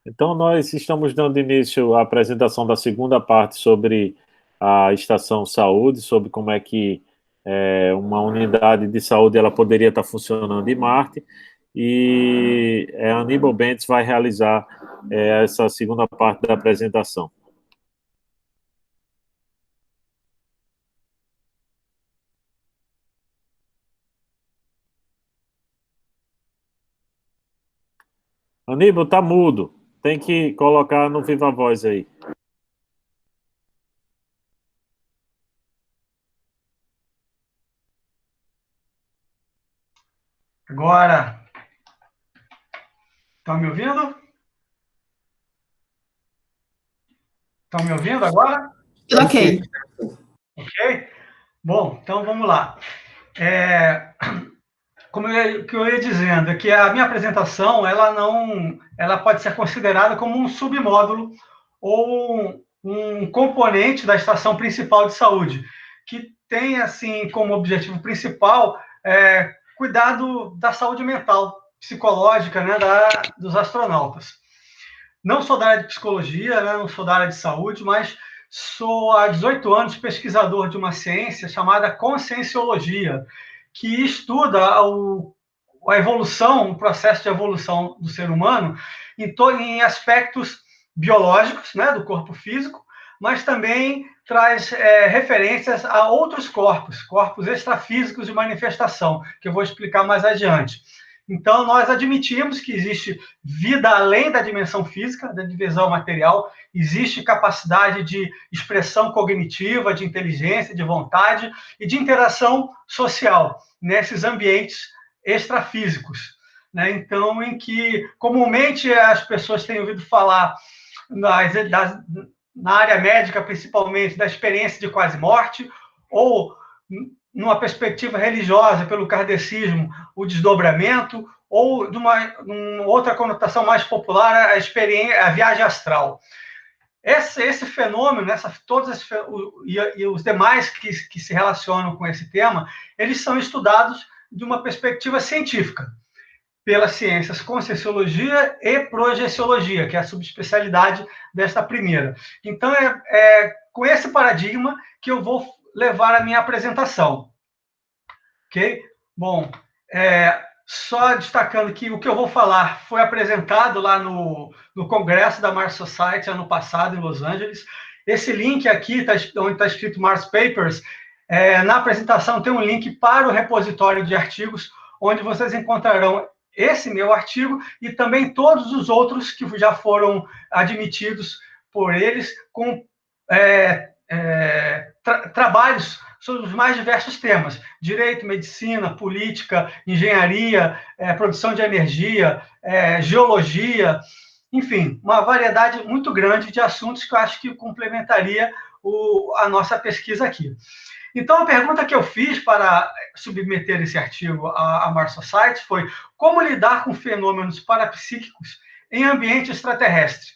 Então, nós estamos dando início à apresentação da segunda parte sobre a Estação Saúde, sobre como é que uma unidade de saúde ela poderia estar funcionando em Marte. E Aníbal Bentes vai realizar essa segunda parte da apresentação. Aníbal, tá mudo. Tem que colocar no Viva Voz aí. Agora, estão me ouvindo? Estão me ouvindo agora? Tudo ok. Ok? Bom, então vamos lá. É, que eu ia dizendo, é que a minha apresentação ela pode ser considerada como um submódulo ou um componente da estação principal de saúde, que tem assim como objetivo principal cuidado da saúde mental, psicológica, né, dos astronautas. Não sou da área de psicologia, né, não sou da área de saúde, mas sou há 18 anos pesquisador de uma ciência chamada conscienciologia, que estuda a evolução, o processo de evolução do ser humano em aspectos biológicos, né, do corpo físico, mas também traz referências a outros corpos extrafísicos de manifestação, que eu vou explicar mais adiante. Então, nós admitimos que existe vida além da dimensão física, da divisão material, existe capacidade de expressão cognitiva, de inteligência, de vontade e de interação social nesses ambientes extrafísicos. Né? Então, em que comumente as pessoas têm ouvido falar na área médica, principalmente, da experiência de quase morte, ou numa perspectiva religiosa, pelo kardecismo, o desdobramento, ou numa outra conotação mais popular, a viagem astral. Esse fenômeno, e os demais que se relacionam com esse tema, eles são estudados de uma perspectiva científica, pelas ciências Conscienciologia e Projeciologia, que é a subespecialidade desta primeira. Então, com esse paradigma que eu vou levar a minha apresentação. Ok? Bom, só destacando que o que eu vou falar foi apresentado lá no Congresso da Mars Society ano passado, em Los Angeles. Esse link aqui, onde está escrito Mars Papers, na apresentação tem um link para o repositório de artigos, onde vocês encontrarão esse meu artigo e também todos os outros que já foram admitidos por eles, com trabalhos sobre os mais diversos temas: direito, medicina, política, engenharia, produção de energia, geologia, enfim, uma variedade muito grande de assuntos que eu acho que complementaria a nossa pesquisa aqui. Então, a pergunta que eu fiz para submeter esse artigo à Mars Society foi: como lidar com fenômenos parapsíquicos em ambiente extraterrestre?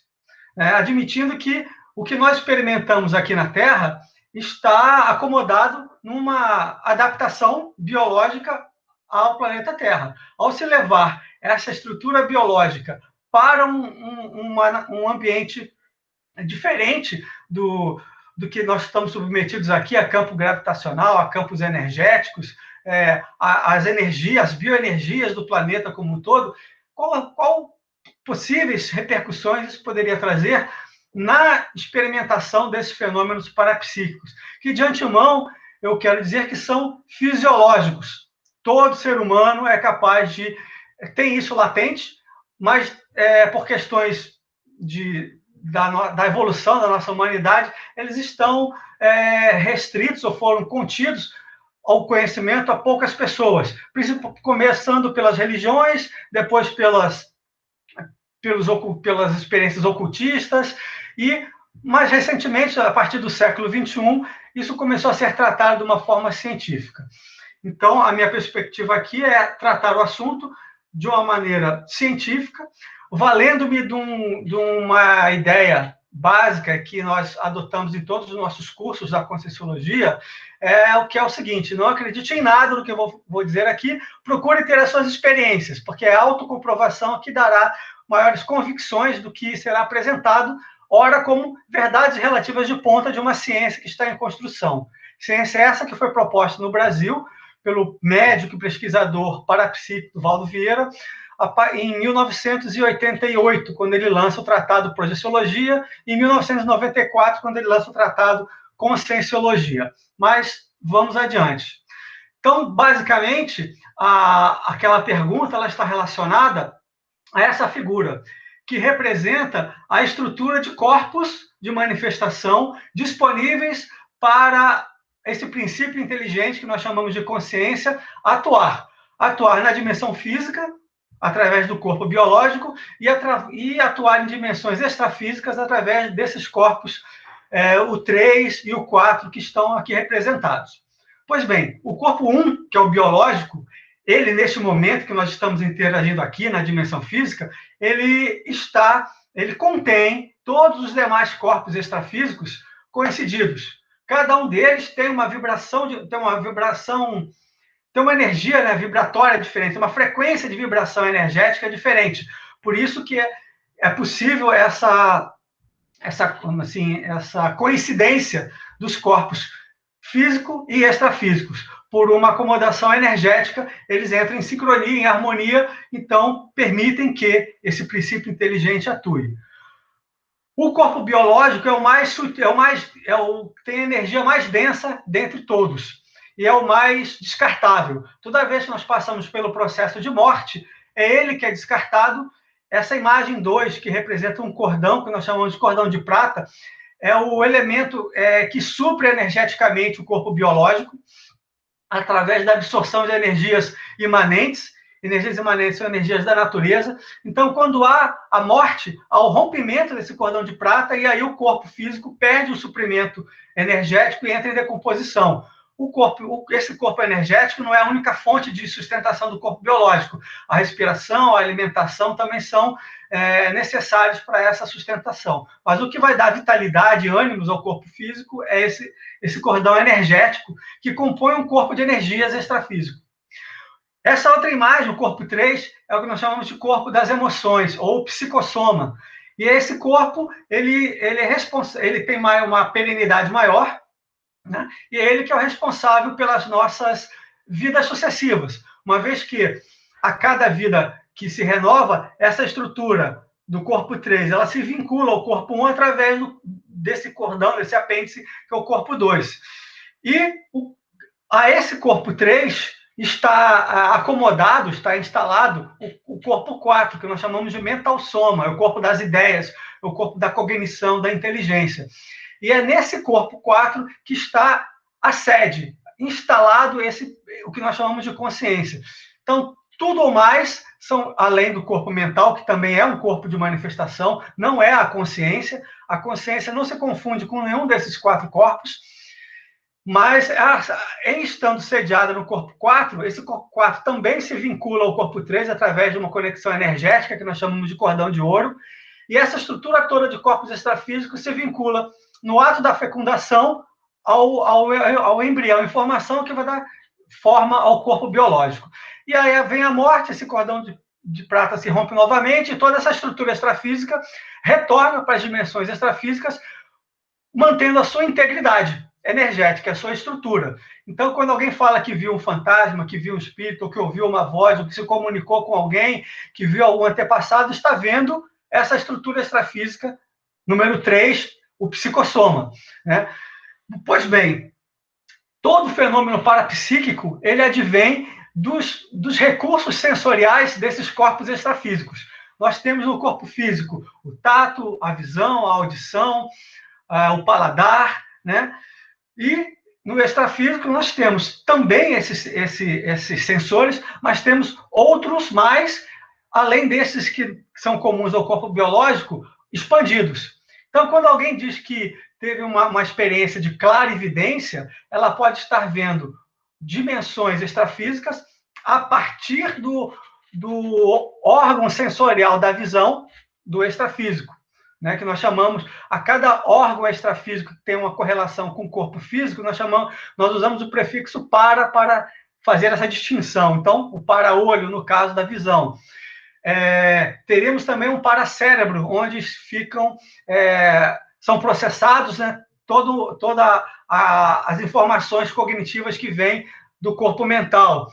Admitindo que o que nós experimentamos aqui na Terra está acomodado numa adaptação biológica ao planeta Terra. Ao se levar essa estrutura biológica para um ambiente diferente do que nós estamos submetidos aqui, a campo gravitacional, a campos energéticos, as bioenergias do planeta como um todo, qual possíveis repercussões isso poderia trazer na experimentação desses fenômenos parapsíquicos, que de antemão eu quero dizer que são fisiológicos. Todo ser humano é capaz tem isso latente, mas por questões da evolução da nossa humanidade, eles estão restritos ou foram contidos ao conhecimento a poucas pessoas, começando pelas religiões, depois pelas experiências ocultistas e, mais recentemente, a partir do século XXI, isso começou a ser tratado de uma forma científica. Então, a minha perspectiva aqui é tratar o assunto de uma maneira científica, valendo-me de uma ideia básica que nós adotamos em todos os nossos cursos da Conscienciologia, o que é o seguinte: não acredite em nada do que eu vou dizer aqui, procure ter as suas experiências, porque a autocomprovação que dará maiores convicções do que será apresentado, ora como verdades relativas de ponta de uma ciência que está em construção. Ciência essa que foi proposta no Brasil pelo médico e pesquisador parapsíquico Valdo Vieira, em 1988, quando ele lança o Tratado Projeciologia, e em 1994, quando ele lança o Tratado Conscienciologia. Mas vamos adiante. Então, basicamente, aquela pergunta ela está relacionada a essa figura, que representa a estrutura de corpos de manifestação disponíveis para esse princípio inteligente que nós chamamos de consciência atuar. Atuar na dimensão física, através do corpo biológico, e atuar em dimensões extrafísicas através desses corpos, o 3 e o 4, que estão aqui representados. Pois bem, o corpo 1, que é o biológico, ele, neste momento que nós estamos interagindo aqui na dimensão física, ele contém todos os demais corpos extrafísicos coincididos. Cada um deles tem uma vibração, tem uma energia, né, vibratória diferente, uma frequência de vibração energética diferente. Por isso que é possível essa coincidência dos corpos físico e extrafísicos. Por uma acomodação energética, eles entram em sincronia, em harmonia, então permitem que esse princípio inteligente atue. O corpo biológico tem a energia mais densa dentre todos, e é o mais descartável. Toda vez que nós passamos pelo processo de morte, é ele que é descartado. Essa imagem 2, que representa um cordão, que nós chamamos de cordão de prata, é o elemento que supre energeticamente o corpo biológico, através da absorção de energias imanentes. Energias imanentes são energias da natureza. Então, quando há a morte, há o rompimento desse cordão de prata, e aí o corpo físico perde o suprimento energético e entra em decomposição. Esse corpo energético não é a única fonte de sustentação do corpo biológico. A respiração, a alimentação também são necessários para essa sustentação. Mas o que vai dar vitalidade e ânimos ao corpo físico é esse cordão energético que compõe um corpo de energias extrafísico. Essa outra imagem, o corpo 3, é o que nós chamamos de corpo das emoções, ou psicossoma. E esse corpo, ele tem uma perenidade maior, né? E é ele que é o responsável pelas nossas vidas sucessivas. Uma vez que a cada vida que se renova, essa estrutura do corpo 3, ela se vincula ao corpo 1 através desse cordão, desse apêndice, que é o corpo 2. E a esse corpo 3 está acomodado, está instalado o corpo 4, que nós chamamos de mental soma, é o corpo das ideias, é o corpo da cognição, da inteligência. E é nesse corpo 4 que está a sede, instalado o que nós chamamos de consciência. Então, tudo ou mais, além do corpo mental, que também é um corpo de manifestação, não é a consciência não se confunde com nenhum desses 4 corpos, mas em estando sediada no corpo 4, esse corpo 4 também se vincula ao corpo 3 através de uma conexão energética, que nós chamamos de cordão de ouro, e essa estrutura toda de corpos extrafísicos se vincula no ato da fecundação ao embrião, informação que vai dar forma ao corpo biológico. E aí vem a morte, esse cordão de prata se rompe novamente, e toda essa estrutura extrafísica retorna para as dimensões extrafísicas, mantendo a sua integridade energética, a sua estrutura. Então, quando alguém fala que viu um fantasma, que viu um espírito, ou que ouviu uma voz, ou que se comunicou com alguém, que viu algum antepassado, está vendo essa estrutura extrafísica, número 3, o psicossoma, né? Pois bem, todo fenômeno parapsíquico, ele advém dos recursos sensoriais desses corpos extrafísicos. Nós temos no corpo físico o tato, a visão, a audição, o paladar, né? E no extrafísico nós temos também esses sensores, mas temos outros mais, além desses que são comuns ao corpo biológico, expandidos. Então, quando alguém diz que teve uma experiência de clarividência, ela pode estar vendo dimensões extrafísicas a partir do órgão sensorial da visão do extrafísico, né, que nós chamamos, a cada órgão extrafísico que tem uma correlação com o corpo físico, nós usamos o prefixo para fazer essa distinção. Então, o para-olho, no caso da visão. Teremos também um paracérebro, onde são processados, né, todas as informações cognitivas que vêm do corpo mental,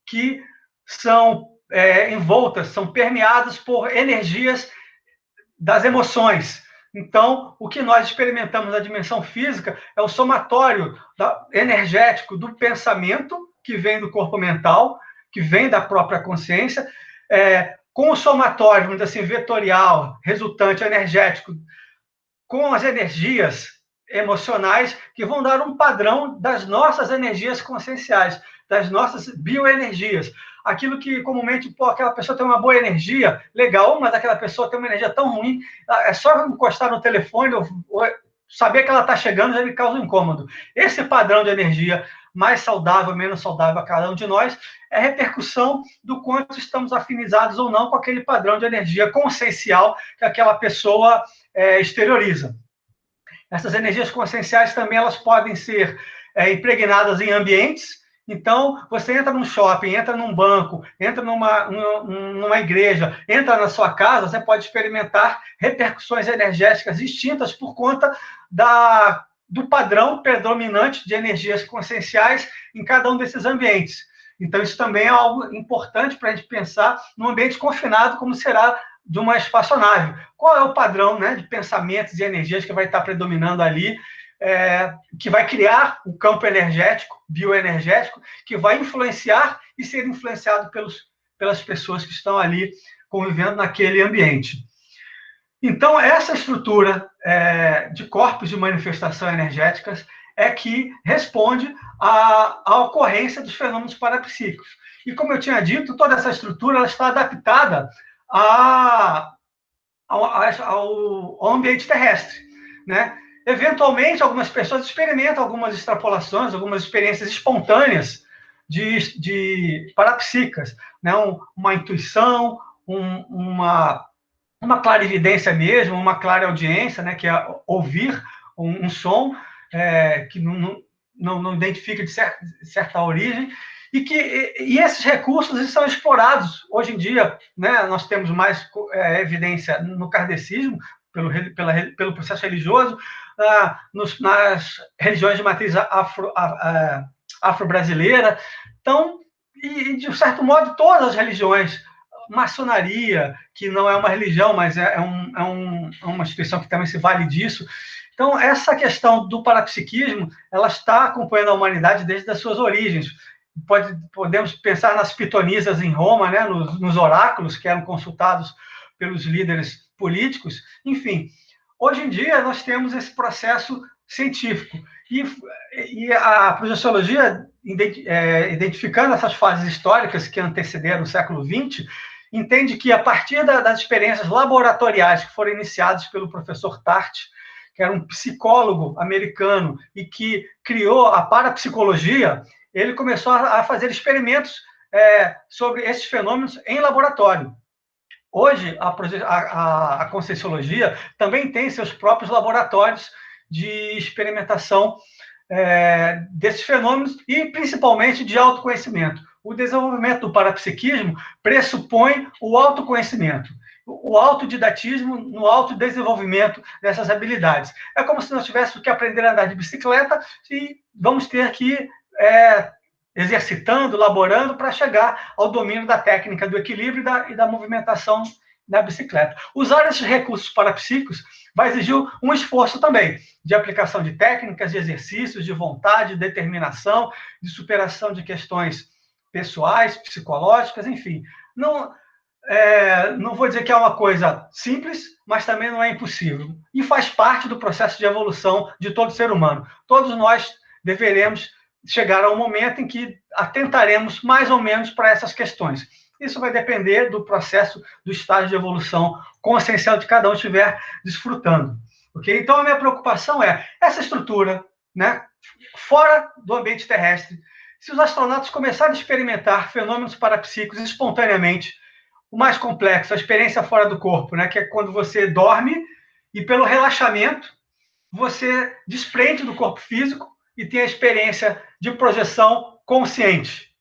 que são envoltas, são permeadas por energias das emoções. Então, o que nós experimentamos na dimensão física é o somatório energético do pensamento, que vem do corpo mental, que vem da própria consciência, com o somatório, vamos dizer assim, vetorial, resultante energético, com as energias emocionais, que vão dar um padrão das nossas energias conscienciais, das nossas bioenergias. Aquilo que comumente, aquela pessoa tem uma boa energia, legal, mas aquela pessoa tem uma energia tão ruim, é só encostar no telefone ou saber que ela está chegando já me causa um incômodo. Esse padrão de energia, mais saudável, menos saudável a cada um de nós, é repercussão do quanto estamos afinizados ou não com aquele padrão de energia consciencial que aquela pessoa exterioriza. Essas energias conscienciais também elas podem ser impregnadas em ambientes. Então, você entra num shopping, entra num banco, entra numa igreja, entra na sua casa, você pode experimentar repercussões energéticas distintas por conta do padrão predominante de energias conscienciais em cada um desses ambientes. Então, isso também é algo importante para a gente pensar num ambiente confinado, como será de uma espaçonave. Qual é o padrão, né, de pensamentos e energias que vai estar predominando ali, que vai criar o campo energético, bioenergético, que vai influenciar e ser influenciado pelas pessoas que estão ali convivendo naquele ambiente. Então, essa estrutura de corpos de manifestação energéticas é que responde à ocorrência dos fenômenos parapsíquicos. E, como eu tinha dito, toda essa estrutura ela está adaptada ao ambiente terrestre, né? Eventualmente, algumas pessoas experimentam algumas extrapolações, algumas experiências espontâneas de parapsíquicas, né? Uma intuição, uma clarividência mesmo, uma clareaudiência, né? Que é ouvir um som que não identifica de certa origem, e esses recursos eles são explorados. Hoje em dia, né, nós temos mais evidência no kardecismo, pelo processo religioso, nas religiões de matriz afro-brasileira. Então, e de certo modo, todas as religiões, maçonaria, que não é uma religião, mas é uma instituição que também se vale disso. Então, essa questão do parapsiquismo, ela está acompanhando a humanidade desde as suas origens. Podemos pensar nas pitonisas em Roma, né, nos oráculos que eram consultados pelos líderes políticos. Enfim, hoje em dia nós temos esse processo científico. E a projeciologia, identificando essas fases históricas que antecederam o século XX, entende que, a partir das experiências laboratoriais que foram iniciadas pelo professor Tart, que era um psicólogo americano e que criou a parapsicologia, ele começou a fazer experimentos sobre esses fenômenos em laboratório. Hoje, a Conscienciologia também tem seus próprios laboratórios de experimentação desses fenômenos e, principalmente, de autoconhecimento. O desenvolvimento do parapsiquismo pressupõe o autoconhecimento, o autodidatismo no autodesenvolvimento dessas habilidades. É como se nós tivéssemos que aprender a andar de bicicleta e vamos ter que exercitando, laborando para chegar ao domínio da técnica do equilíbrio e da movimentação da bicicleta. Usar esses recursos parapsíquicos vai exigir um esforço também de aplicação de técnicas, de exercícios, de vontade, de determinação, de superação de questões pessoais, psicológicas, enfim. Não vou dizer que é uma coisa simples, mas também não é impossível. E faz parte do processo de evolução de todo ser humano. Todos nós deveremos chegar ao momento em que atentaremos mais ou menos para essas questões. Isso vai depender do processo, do estágio de evolução consciencial de cada um estiver desfrutando. Okay? Então, a minha preocupação é essa estrutura, né, fora do ambiente terrestre. Se os astronautas começarem a experimentar fenômenos parapsíquicos espontaneamente, o mais complexo, a experiência fora do corpo, né, que é quando você dorme e, pelo relaxamento, você desprende do corpo físico e tem a experiência de projeção consciente,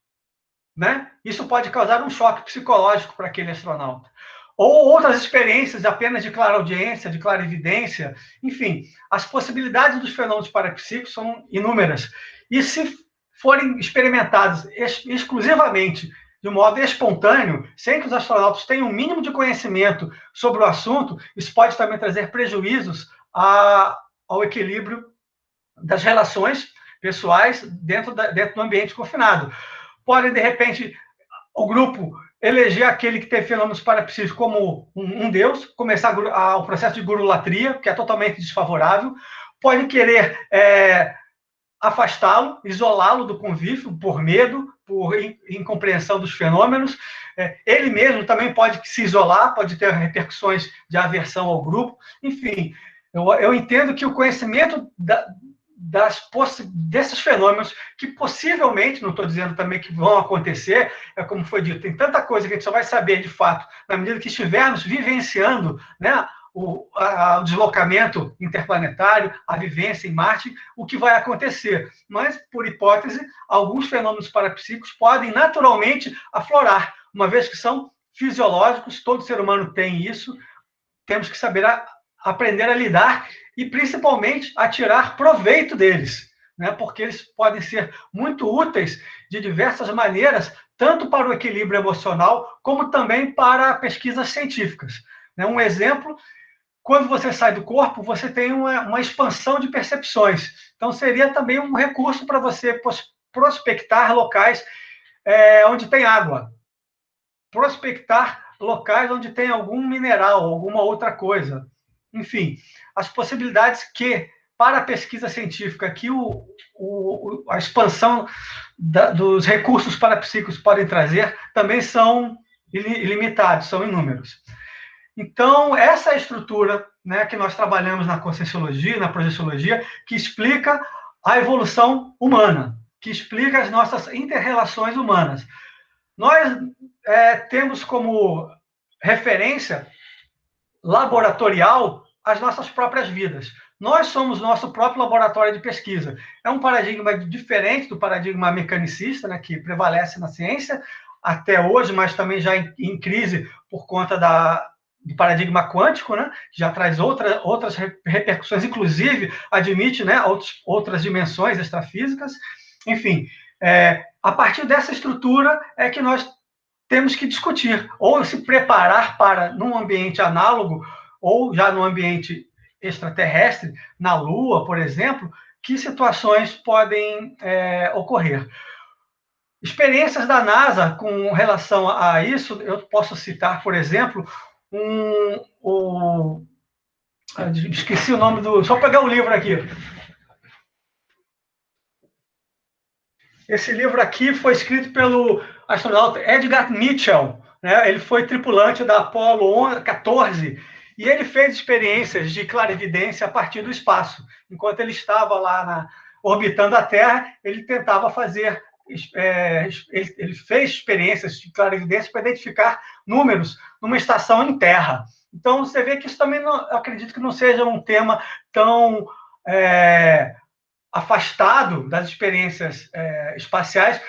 né? isso pode causar um choque psicológico para aquele astronauta. Ou outras experiências apenas de clareaudiência, de clarividência, enfim, as possibilidades dos fenômenos parapsíquicos são inúmeras. E se forem experimentados exclusivamente de modo espontâneo, sem que os astronautas tenham o mínimo de conhecimento sobre o assunto, isso pode também trazer prejuízos ao equilíbrio das relações pessoais dentro do ambiente confinado. Podem, de repente, o grupo eleger aquele que tem fenômenos parapsíquicos como um deus, começar o processo de gurulatria, que é totalmente desfavorável, pode querer afastá-lo, isolá-lo do convívio, por medo, por incompreensão dos fenômenos. Ele mesmo também pode se isolar, pode ter repercussões de aversão ao grupo. Enfim, eu entendo que o conhecimento desses fenômenos, que possivelmente, não estou dizendo também que vão acontecer, como foi dito, tem tanta coisa que a gente só vai saber de fato na medida que estivermos vivenciando, né, o deslocamento interplanetário, a vivência em Marte, o que vai acontecer. Mas, por hipótese, alguns fenômenos parapsíquicos podem naturalmente aflorar, uma vez que são fisiológicos, todo ser humano tem isso, temos que saber aprender a lidar e, principalmente, a tirar proveito deles, né? Porque eles podem ser muito úteis de diversas maneiras, tanto para o equilíbrio emocional, como também para pesquisas científicas. Um exemplo, quando você sai do corpo, você tem uma expansão de percepções. Então, seria também um recurso para você prospectar locais onde tem água, prospectar locais onde tem algum mineral, alguma outra coisa. Enfim, as possibilidades que, para a pesquisa científica, que a expansão dos recursos parapsíquicos podem trazer também são ilimitados, são inúmeros. Então, essa é a estrutura, né, que nós trabalhamos na conscienciologia, na projeciologia, que explica a evolução humana, que explica as nossas inter-relações humanas. Nós temos como referência laboratorial as nossas próprias vidas. Nós somos nosso próprio laboratório de pesquisa. É um paradigma diferente do paradigma mecanicista, né, que prevalece na ciência até hoje, mas também já em crise por conta do paradigma quântico, né, que já traz outras repercussões, inclusive admite, né, outras dimensões extrafísicas. Enfim, a partir dessa estrutura é que nós temos que discutir, ou se preparar para, num ambiente análogo, ou já no ambiente extraterrestre, na Lua, por exemplo, que situações podem ocorrer. Experiências da NASA com relação a isso, eu posso citar, por exemplo, esqueci o nome do... Só pegar o livro aqui. Esse livro aqui foi escrito pelo astronauta Edgar Mitchell, né? Ele foi tripulante da Apollo 14 e ele fez experiências de clarividência a partir do espaço. Enquanto ele estava lá orbitando a Terra, ele tentava fazer... ele fez experiências de clarividência para identificar números numa estação em Terra. Então, você vê que isso também, eu acredito que não seja um tema tão... afastado das experiências espaciais,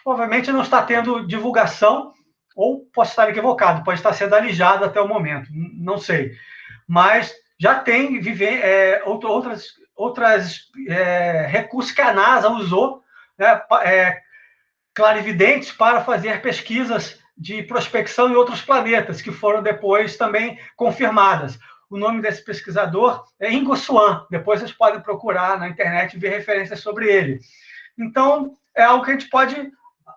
provavelmente não está tendo divulgação, ou posso estar equivocado, pode estar sendo alijado até o momento, não sei. Mas já tem outras recursos que a NASA usou, né, clarividentes, para fazer pesquisas de prospecção em outros planetas, que foram depois também confirmadas. O nome desse pesquisador é Ingo Swann. Depois vocês podem procurar na internet e ver referências sobre ele. Então, é algo que a gente pode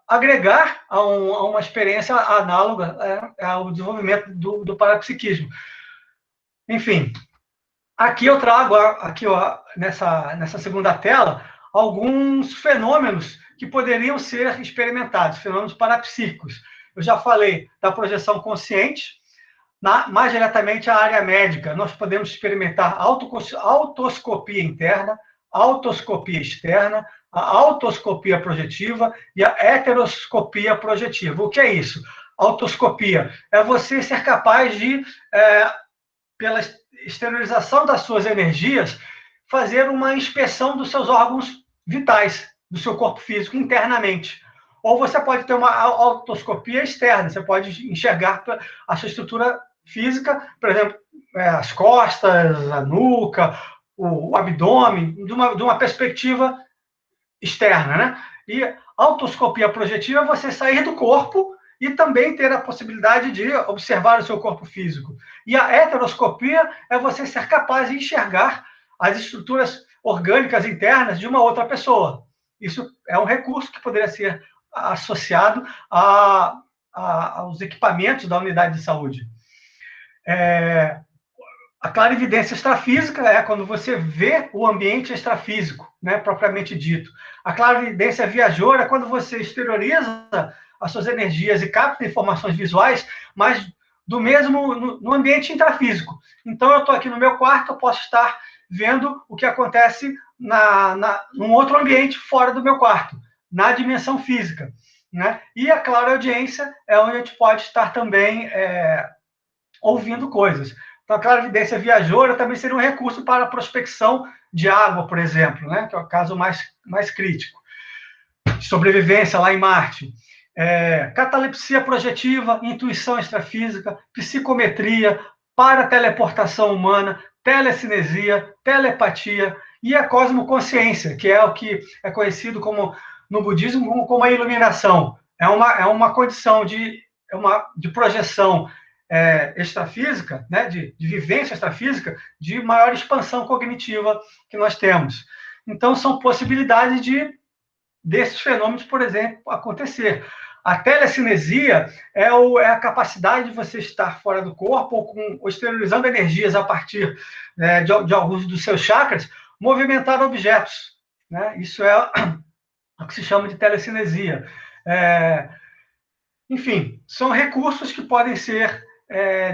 agregar a uma experiência análoga ao desenvolvimento do parapsiquismo. Enfim, aqui eu trago, nessa segunda tela, alguns fenômenos que poderiam ser experimentados, fenômenos parapsíquicos. Eu já falei da projeção consciente. Mais diretamente a área médica, nós podemos experimentar autoscopia interna, autoscopia externa, a autoscopia projetiva e a heteroscopia projetiva. O que é isso? Autoscopia é você ser capaz de, pela exteriorização das suas energias, fazer uma inspeção dos seus órgãos vitais, do seu corpo físico internamente. Ou você pode ter uma autoscopia externa, você pode enxergar a sua estrutura física, por exemplo, as costas, a nuca, o abdômen, de uma perspectiva externa, né? E autoscopia projetiva é você sair do corpo e também ter a possibilidade de observar o seu corpo físico. E a heteroscopia é você ser capaz de enxergar as estruturas orgânicas internas de uma outra pessoa. Isso é um recurso que poderia ser associado aos equipamentos da unidade de saúde. A clarividência extrafísica é quando você vê o ambiente extrafísico, né, propriamente dito. A clarividência viajoura é quando você exterioriza as suas energias e capta informações visuais, mas do mesmo no ambiente intrafísico. Então, eu estou aqui no meu quarto, eu posso estar vendo o que acontece num outro ambiente fora do meu quarto, na dimensão física, né? E a clareaudiência é onde a gente pode estar também ouvindo coisas. Então, a clarividência viajoura também seria um recurso para a prospecção de água, por exemplo, né? Que é o caso mais crítico. Sobrevivência lá em Marte. Catalepsia projetiva, intuição extrafísica, psicometria, parateleportação humana, telecinesia, telepatia e a cosmoconsciência, que é o que é conhecido como, no budismo como a iluminação. É uma condição de projeção extrafísica, né, de vivência extrafísica, de maior expansão cognitiva que nós temos. Então, são possibilidades desses fenômenos, por exemplo, acontecer. A telecinesia é a capacidade de você estar fora do corpo ou exteriorizando energias a partir de alguns dos seus chakras, movimentar objetos, né? Isso é o que se chama de telecinesia. Enfim, são recursos que podem ser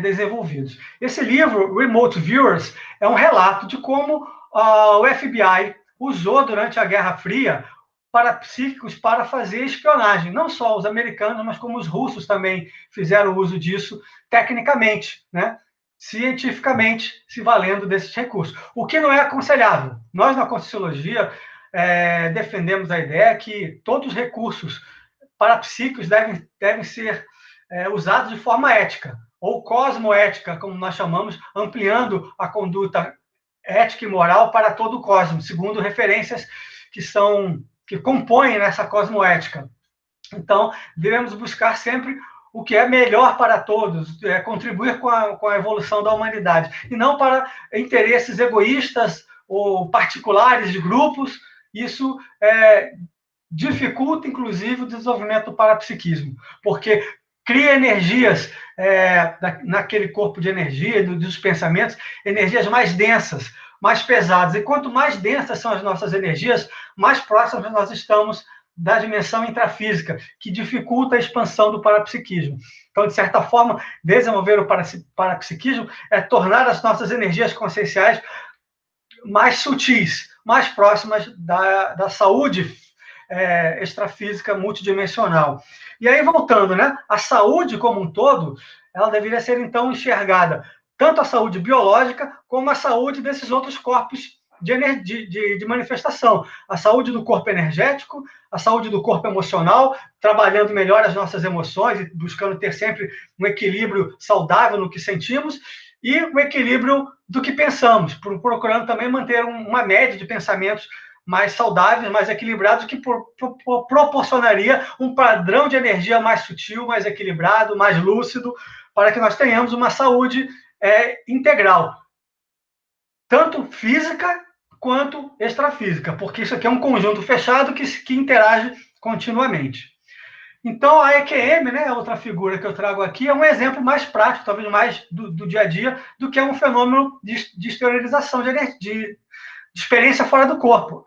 desenvolvidos. Esse livro, Remote Viewers, é um relato de como o FBI usou durante a Guerra Fria parapsíquicos para fazer espionagem. Não só os americanos, mas como os russos também fizeram uso disso tecnicamente, né? Cientificamente, se valendo desses recursos. O que não é aconselhável. Nós, na Conscienciologia, defendemos a ideia que todos os recursos parapsíquicos devem ser usados de forma ética, ou cosmoética, como nós chamamos, ampliando a conduta ética e moral para todo o cosmos, segundo referências que compõem nessa cosmoética. Então, devemos buscar sempre o que é melhor para todos, contribuir com a evolução da humanidade, e não para interesses egoístas ou particulares de grupos. Isso dificulta, inclusive, o desenvolvimento do parapsiquismo, porque cria energias naquele corpo de energia, dos pensamentos, energias mais densas, mais pesadas. E quanto mais densas são as nossas energias, mais próximas nós estamos da dimensão intrafísica, que dificulta a expansão do parapsiquismo. Então, de certa forma, desenvolver o parapsiquismo é tornar as nossas energias conscienciais mais sutis, mais próximas da saúde extrafísica multidimensional. E aí, voltando, né? A saúde como um todo, ela deveria ser, então, enxergada tanto a saúde biológica como a saúde desses outros corpos de manifestação. A saúde do corpo energético, a saúde do corpo emocional, trabalhando melhor as nossas emoções e buscando ter sempre um equilíbrio saudável no que sentimos, e o equilíbrio do que pensamos, procurando também manter uma média de pensamentos mais saudáveis, mais equilibrados, que proporcionaria um padrão de energia mais sutil, mais equilibrado, mais lúcido, para que nós tenhamos uma saúde integral, tanto física quanto extrafísica, porque isso aqui é um conjunto fechado que interage continuamente. Então, a EQM, né, outra figura que eu trago aqui, é um exemplo mais prático, talvez mais do dia a dia, do que é um fenômeno de exteriorização de experiência fora do corpo.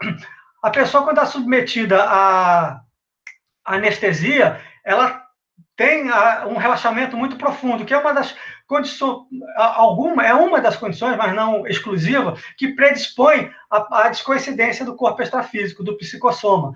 A pessoa, quando está submetida à anestesia, ela tem um relaxamento muito profundo, que é uma das condições, uma das condições, mas não exclusiva, que predispõe à descoincidência do corpo extrafísico, do psicossoma.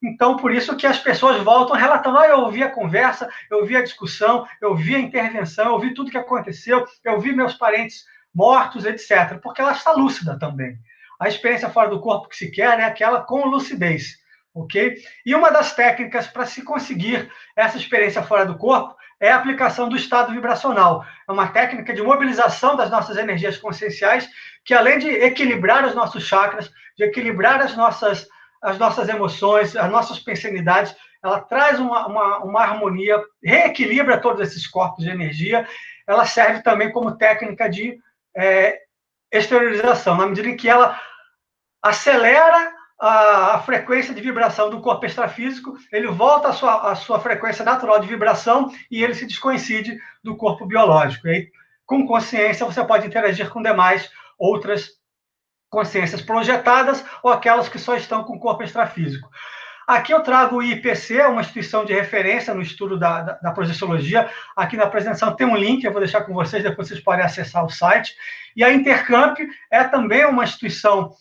Então, por isso que as pessoas voltam relatando: eu ouvi a conversa, eu ouvi a discussão, eu vi a intervenção, eu vi tudo que aconteceu, eu vi meus parentes mortos, etc. Porque ela está lúcida também. A experiência fora do corpo que se quer é aquela com lucidez, ok? E uma das técnicas para se conseguir essa experiência fora do corpo é a aplicação do estado vibracional. É uma técnica de mobilização das nossas energias conscienciais que, além de equilibrar os nossos chakras, de equilibrar as nossas emoções, as nossas pensanidades, ela traz uma harmonia, reequilibra todos esses corpos de energia. Ela serve também como técnica de exteriorização, na medida em que ela acelera a frequência de vibração do corpo extrafísico, ele volta à sua frequência natural de vibração e ele se descoincide do corpo biológico. E aí, com consciência, você pode interagir com demais outras consciências projetadas ou aquelas que só estão com o corpo extrafísico. Aqui eu trago o IPC, uma instituição de referência no estudo da projeciologia. Aqui na apresentação tem um link, eu vou deixar com vocês, depois vocês podem acessar o site. E a Intercamp é também uma instituição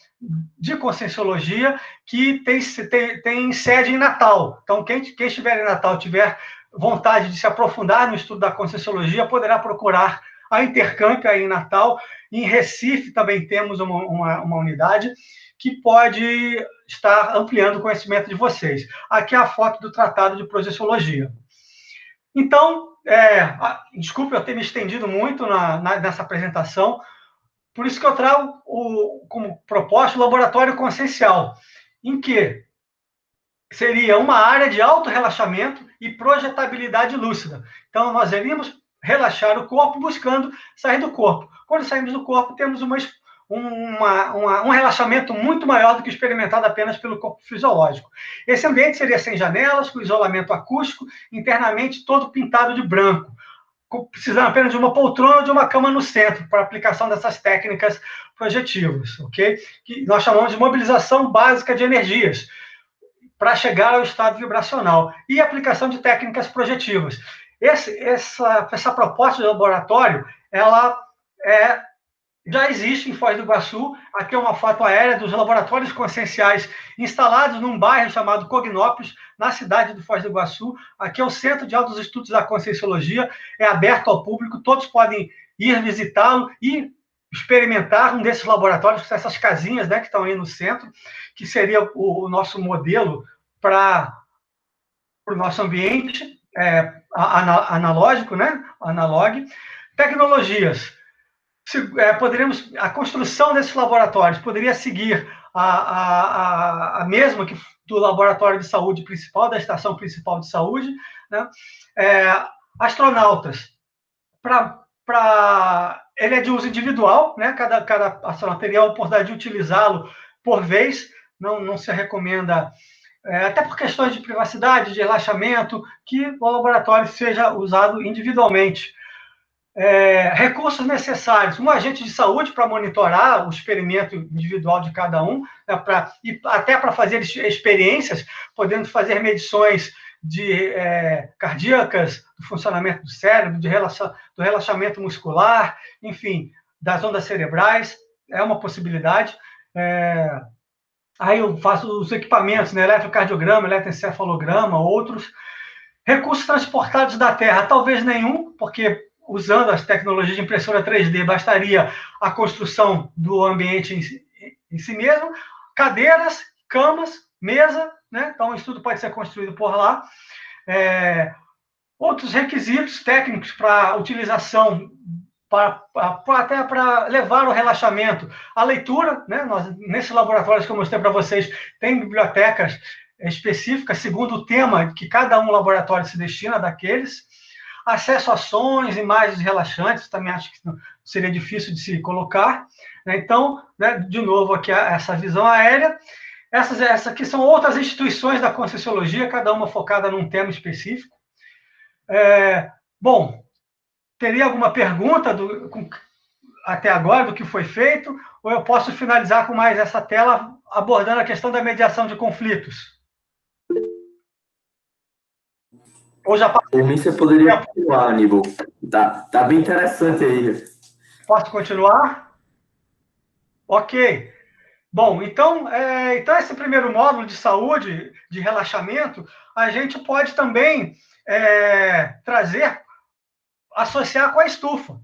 de conscienciologia que tem sede em Natal. Então, quem estiver em Natal, tiver vontade de se aprofundar no estudo da conscienciologia, poderá procurar a Intercamp aí em Natal. Em Recife também temos uma unidade que pode estar ampliando o conhecimento de vocês. Aqui é a foto do Tratado de Projeciologia. Então, desculpe eu ter me estendido muito nessa apresentação, por isso que eu trago como proposta o laboratório consciencial, em que seria uma área de auto-relaxamento e projetabilidade lúcida. Então, nós iríamos relaxar o corpo buscando sair do corpo. Quando saímos do corpo, temos um relaxamento muito maior do que experimentado apenas pelo corpo fisiológico. Esse ambiente seria sem janelas, com isolamento acústico, internamente todo pintado de branco, precisando apenas de uma poltrona ou de uma cama no centro para aplicação dessas técnicas projetivas, ok? Que nós chamamos de mobilização básica de energias para chegar ao estado vibracional e aplicação de técnicas projetivas. Essa proposta de laboratório, ela já existe em Foz do Iguaçu. Aqui é uma foto aérea dos laboratórios conscienciais instalados num bairro chamado Cognópolis, na cidade de Foz do Iguaçu. Aqui é o Centro de Altos Estudos da Conscienciologia, é aberto ao público, todos podem ir visitá-lo e experimentar um desses laboratórios, com essas casinhas, né, que estão aí no centro, que seria o nosso modelo para o nosso ambiente analógico, né, analog. Tecnologias. Poderíamos, a construção desses laboratórios poderia seguir a mesma que do laboratório de saúde principal, da estação principal de saúde, né? Astronautas, ele é de uso individual, né? Cada astronauta teria a oportunidade de utilizá-lo por vez, não se recomenda, até por questões de privacidade, de relaxamento, que o laboratório seja usado individualmente. Recursos necessários, um agente de saúde para monitorar o experimento individual de cada um, e até para fazer experiências, podendo fazer medições cardíacas, do funcionamento do cérebro, do relaxamento muscular, enfim, das ondas cerebrais, é uma possibilidade. Aí eu faço os equipamentos, né, eletrocardiograma, eletroencefalograma, outros. Recursos transportados da Terra, talvez nenhum, porque usando as tecnologias de impressora 3D, bastaria a construção do ambiente em si mesmo. Cadeiras, camas, mesa, né? Então o estudo pode ser construído por lá. Outros requisitos técnicos para utilização, até para levar o relaxamento. A leitura, né? Nesses laboratórios que eu mostrei para vocês, tem bibliotecas específicas, segundo o tema que cada laboratório se destina daqueles. Acesso a sons, imagens relaxantes, também acho que seria difícil de se colocar. Então, né, de novo, aqui essa visão aérea. Essas aqui são outras instituições da Conscienciologia, cada uma focada num tema específico. Bom, teria alguma pergunta até agora do que foi feito? Ou eu posso finalizar com mais essa tela abordando a questão da mediação de conflitos? Ou já por mim, você poderia continuar, Aníbal. Tá bem interessante aí. Posso continuar? Ok. Bom, então esse primeiro módulo de saúde, de relaxamento, a gente pode também associar com a estufa.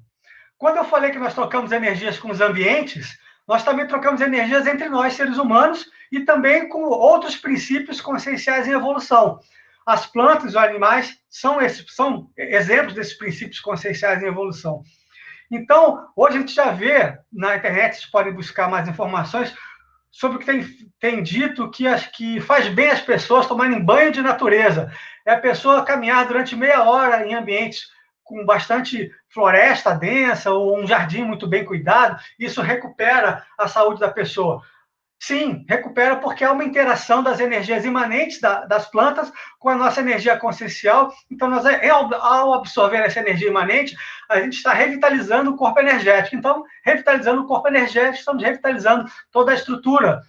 Quando eu falei que nós trocamos energias com os ambientes, nós também trocamos energias entre nós, seres humanos, e também com outros princípios conscienciais em evolução. As plantas e os animais são exemplos desses princípios conscienciais em evolução. Então, hoje a gente já vê na internet, vocês podem buscar mais informações sobre o que tem dito que faz bem as pessoas tomarem banho de natureza. É a pessoa caminhar durante meia hora em ambientes com bastante floresta densa ou um jardim muito bem cuidado. Isso recupera a saúde da pessoa. Sim, recupera porque há uma interação das energias imanentes das plantas com a nossa energia consciencial. Então, ao absorver essa energia imanente, a gente está revitalizando o corpo energético. Então, revitalizando o corpo energético, estamos revitalizando toda a estrutura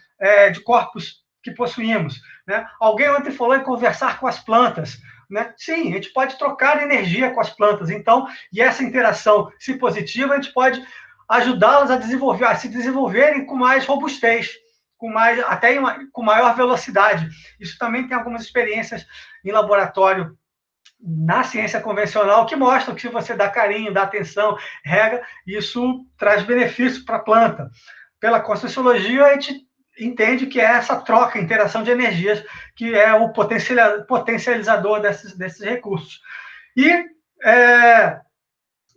de corpos que possuímos. Né? Alguém ontem falou em conversar com as plantas. Né? Sim, a gente pode trocar energia com as plantas. Então, e essa interação, se positiva, a gente pode ajudá-las a se desenvolverem com mais robustez, com maior velocidade. Isso também tem algumas experiências em laboratório na ciência convencional que mostram que se você dá carinho, dá atenção, rega, isso traz benefício para a planta. Pela Conscienciologia, a gente entende que é essa troca, interação de energias, que é o potencializador desses recursos. E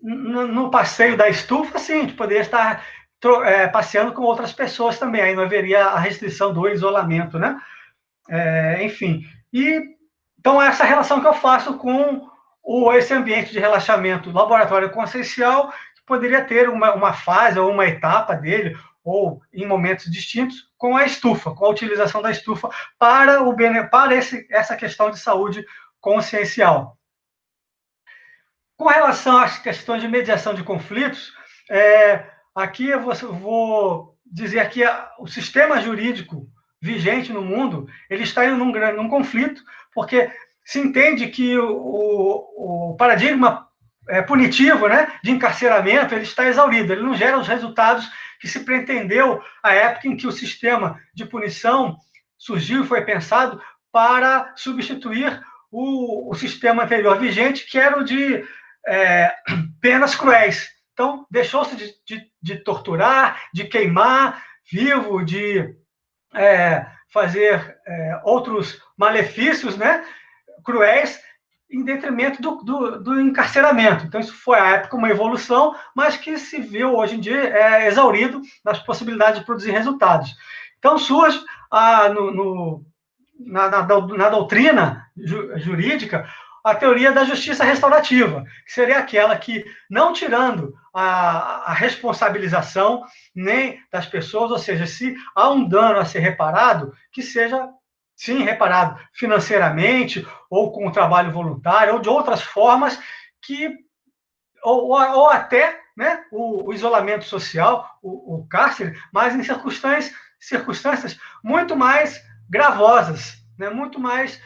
no passeio da estufa, sim, a gente poderia estar passeando com outras pessoas também, aí não haveria a restrição do isolamento, né? Enfim, então essa relação que eu faço com esse ambiente de relaxamento laboratório consciencial, que poderia ter uma fase ou uma etapa dele, ou em momentos distintos, com a estufa, com a utilização da estufa para essa questão de saúde consciencial. Com relação às questões de mediação de conflitos, aqui eu vou dizer que o sistema jurídico vigente no mundo, ele está indo num conflito, porque se entende que o paradigma punitivo, né, de encarceramento, ele está exaurido, ele não gera os resultados que se pretendeu à época em que o sistema de punição surgiu e foi pensado para substituir o sistema anterior vigente, que era o de penas cruéis. Então, deixou-se de torturar, de queimar vivo, de fazer outros malefícios, né, cruéis, em detrimento do encarceramento. Então, isso foi, à época, uma evolução, mas que se viu, hoje em dia, exaurido nas possibilidades de produzir resultados. Então, surge na doutrina jurídica a teoria da justiça restaurativa, que seria aquela que, não tirando a responsabilização nem das pessoas, ou seja, se há um dano a ser reparado, que seja, sim, reparado financeiramente, ou com o trabalho voluntário, ou de outras formas, ou até, né, o isolamento social, o cárcere, mas em circunstâncias muito mais gravosas, né, muito mais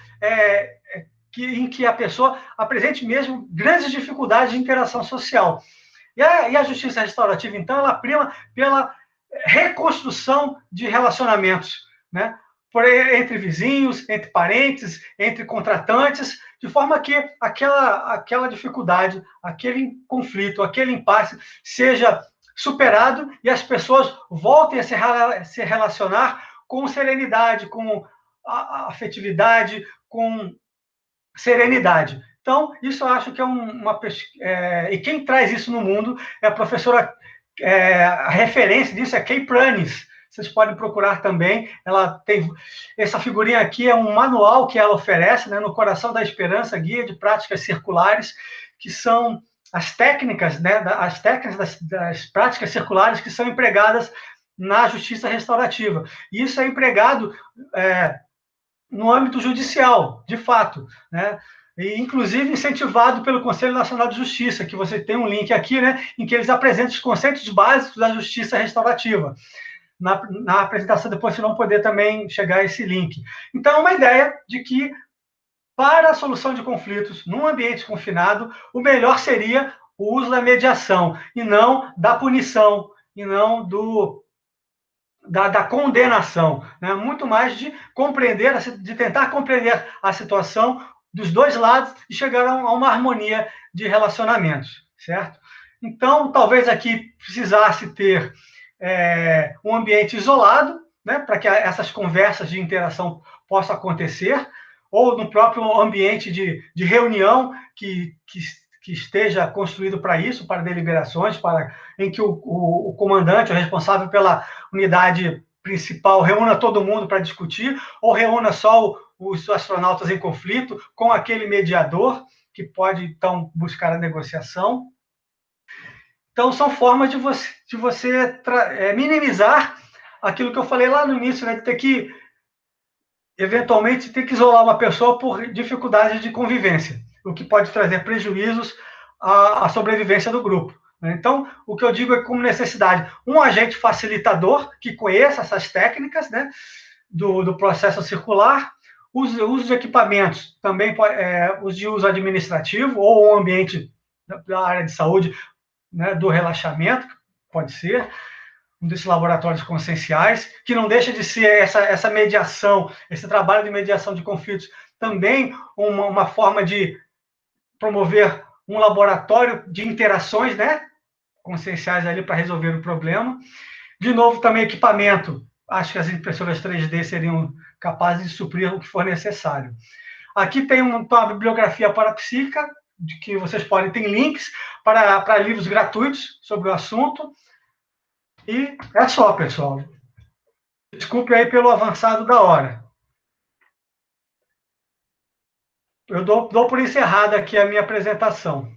em que a pessoa apresente mesmo grandes dificuldades de interação social. E a justiça restaurativa, então, ela prima pela reconstrução de relacionamentos, né? Entre vizinhos, entre parentes, entre contratantes, de forma que aquela dificuldade, aquele conflito, aquele impasse seja superado e as pessoas voltem a se relacionar com serenidade, com afetividade, com serenidade. Então, isso eu acho que é e quem traz isso no mundo é a professora, a referência disso é Kay Pranis. Vocês podem procurar também. Ela tem essa figurinha aqui, é um manual que ela oferece, né, no Coração da Esperança, guia de práticas circulares, que são as técnicas, né, das práticas circulares que são empregadas na justiça restaurativa. E isso é empregado no âmbito judicial, de fato, né? E, inclusive, incentivado pelo Conselho Nacional de Justiça, que você tem um link aqui, né, em que eles apresentam os conceitos básicos da justiça restaurativa. Na apresentação, depois vocês vão poder também chegar a esse link. Então, é uma ideia de que, para a solução de conflitos num ambiente confinado, o melhor seria o uso da mediação, e não da punição, e não da condenação, né? Muito mais de compreender, de tentar compreender a situação dos dois lados e chegar a uma harmonia de relacionamentos, certo? Então, talvez aqui precisasse ter um ambiente isolado, né, para que essas conversas de interação possam acontecer, ou no próprio ambiente de reunião que esteja construído para isso, para deliberações, em que o comandante, o responsável pela unidade principal, reúna todo mundo para discutir, ou reúna só os astronautas em conflito com aquele mediador, que pode, então, buscar a negociação. Então, são formas de você minimizar aquilo que eu falei lá no início, né, de ter que, eventualmente, ter que isolar uma pessoa por dificuldades de convivência, o que pode trazer prejuízos à sobrevivência do grupo. Então, o que eu digo é como necessidade, um agente facilitador que conheça essas técnicas, né, do processo circular, uso de equipamentos, também os de uso administrativo, ou um ambiente da área de saúde, né, do relaxamento, pode ser, um desses laboratórios conscienciais, que não deixa de ser essa mediação, esse trabalho de mediação de conflitos, também uma forma de promover um laboratório de interações, né, conscienciais ali para resolver o problema. De novo, também equipamento. Acho que as impressoras 3D seriam capazes de suprir o que for necessário. Aqui tem uma bibliografia parapsíquica, de que vocês podem, tem links para livros gratuitos sobre o assunto. E é só, pessoal. Desculpe aí pelo avançado da hora. Eu dou por encerrada aqui a minha apresentação.